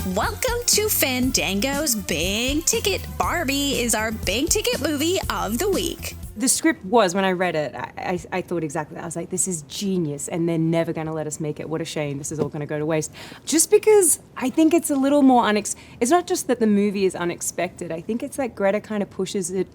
Welcome to Fandango's Big Ticket Barbie is our big ticket movie of the week. The script was, when I read it, I thought exactly that. I was like, this is genius, and they're never going to let us make it. What a shame. This is all going to go to waste. Just because I think it's a little more it's not just that the movie is unexpected. I think it's that Greta kind of pushes it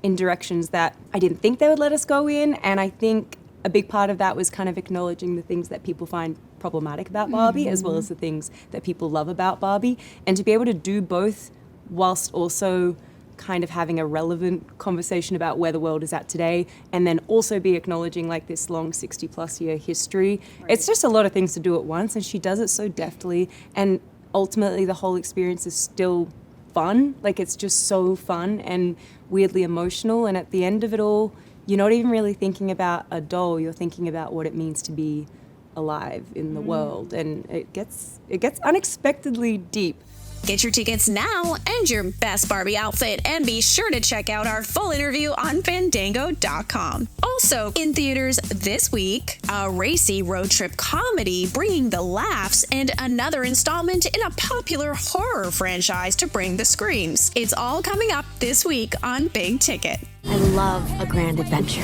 in directions that I didn't think they would let us go in, and I think a big part of that was kind of acknowledging the things that people find problematic about Barbie, as well as the things that people love about Barbie, and to be able to do both whilst also kind of having a relevant conversation about where the world is at today, and then also be acknowledging like this long 60+ year history. Right. It's just a lot of things to do at once, and she does it so deftly, and ultimately the whole experience is still fun. Like, it's just so fun and weirdly emotional, and at the end of it all, you're not even really thinking about a doll, you're thinking about what it means to be alive in the world, and it gets unexpectedly deep. Get your tickets now and your best Barbie outfit, and be sure to check out our full interview on Fandango.com. Also in theaters this week, a racy road trip comedy bringing the laughs, and another installment in a popular horror franchise to bring the screams. It's all coming up this week on Big Ticket. I love a grand adventure.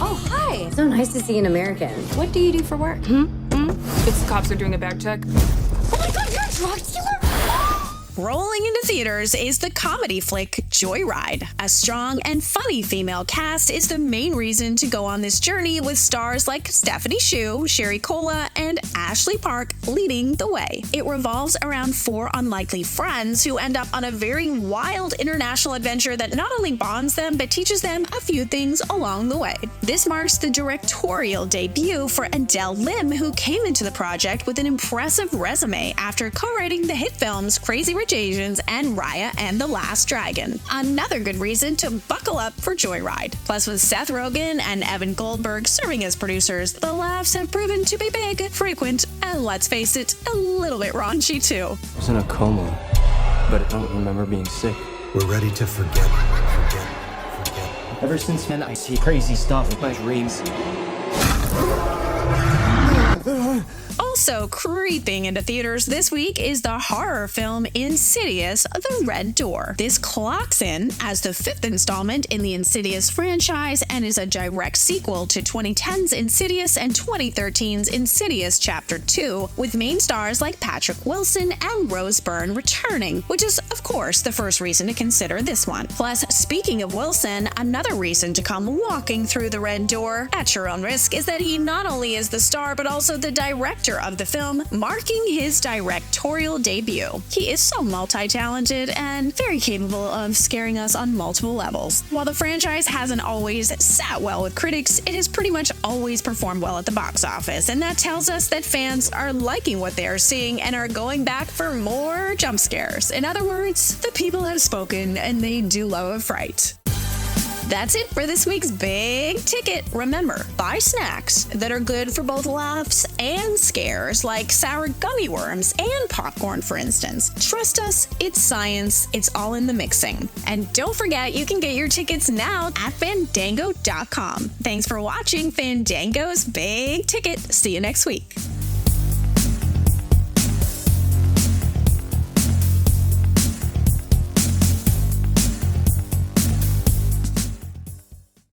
Oh, hi. So nice to see an American. What do you do for work? It's the cops are doing a bag check. Oh my God, you're a drug dealer? Rolling into theaters is the comedy flick Joy Ride. A strong and funny female cast is the main reason to go on this journey, with stars like Stephanie Hsu, Sherry Cola, and Ashley Park leading the way. It revolves around 4 unlikely friends who end up on a very wild international adventure that not only bonds them, but teaches them a few things along the way. This marks the directorial debut for Adele Lim, who came into the project with an impressive resume after co-writing the hit films Crazy Rich Asians and Raya and the Last Dragon. Another good reason to buckle up for Joy Ride. Plus, with Seth Rogen and Evan Goldberg serving as producers, the laughs have proven to be big, frequent, and let's face it, a little bit raunchy too. I was in a coma, but I don't remember being sick. We're ready to forget. Ever since then, I see crazy stuff in my dreams. Also creeping into theaters this week is the horror film Insidious: The Red Door. This clocks in as the 5th installment in the Insidious franchise and is a direct sequel to 2010's Insidious and 2013's Insidious Chapter 2, with main stars like Patrick Wilson and Rose Byrne returning, which is, of course, the first reason to consider this one. Plus, speaking of Wilson, another reason to come walking through the Red Door at your own risk is that he not only is the star but also the director of the film, marking his directorial debut. He is so multi-talented and very capable of scaring us on multiple levels. While the franchise hasn't always sat well with critics, it has pretty much always performed well at the box office, and that tells us that fans are liking what they are seeing and are going back for more jump scares. In other words, the people have spoken and they do love a fright. That's it for this week's Big Ticket. Remember, buy snacks that are good for both laughs and scares, like sour gummy worms and popcorn, for instance. Trust us, it's science. It's all in the mixing. And don't forget, you can get your tickets now at Fandango.com. Thanks for watching Fandango's Big Ticket. See you next week.